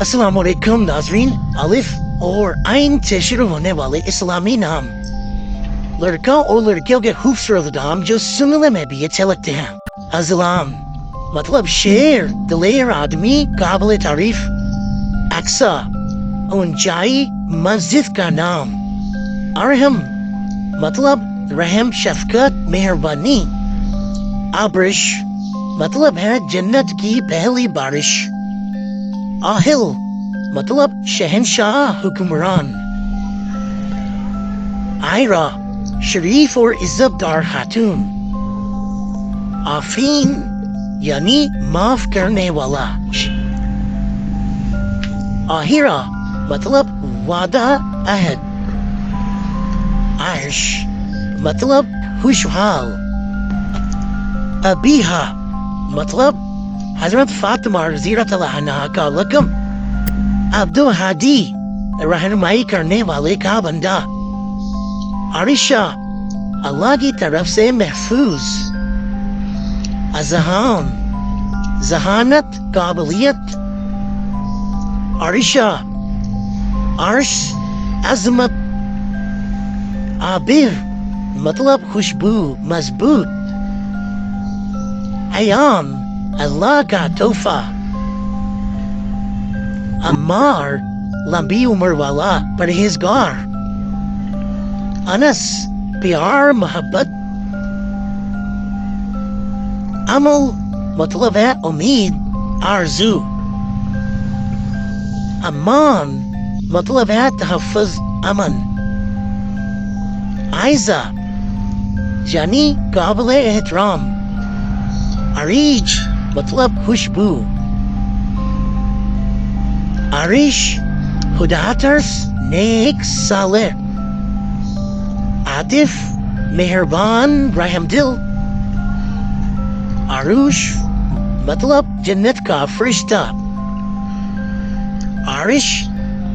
السلام علیکم ناظرین، الف اور عین سے شروع ہونے والے اسلامی نام لڑکوں اور لڑکیوں کے خوبصورت نام جو سننے میں بھی اچھے لگتے ہیں۔ اسلام مطلب شیر، دلیر آدمی، قابل تعریف۔ اقصا اونچائی، مسجد کا نام۔ ارحم مطلب رحم، شفقت، مہربانی۔ ابرش مطلب ہے جنت کی پہلی بارش۔ آہل مطلب شہنشاہ، حکمران۔ آئرہ شریف اور عزت دار خاتون۔ آفین یعنی معاف کرنے والا۔ آہرہ مطلب وعدہ، عہد۔ عرش مطلب خوشحال۔ ابیہا مطلب حضرت فاطمہ رضی اللہ عنہا کا لقب۔ عبدالہادی رہنمائی کرنے والے کا بندہ۔ عرشہ اللہ کی طرف سے محفوظ۔ اذہان ذہانت، قابلیت۔ عرشہ عرش، عظمت۔ عابر مطلب خوشبو، مضبوط۔ ایام اللہ کا تحفہ۔ عمار لمبی عمر والا، پرہیزگار۔ انس پیار، محبت۔ عمل مطلب ہے امید، آرزو۔ امان مطلب ہے تحفظ، امن۔ عائزہ یعنی قابل احترام۔ عریج مطلب خوشبو۔ عریش خدا ترس، نیک، صالح۔ عاطف مہربان، رحم دل۔ عروش مطلب جنت کا فرشتہ۔ عارش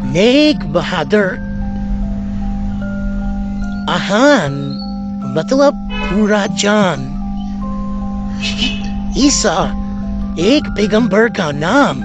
نیک، بہادر۔ اہان مطلب پورا جان۔ عیسیٰ ایک پیغمبر کا نام۔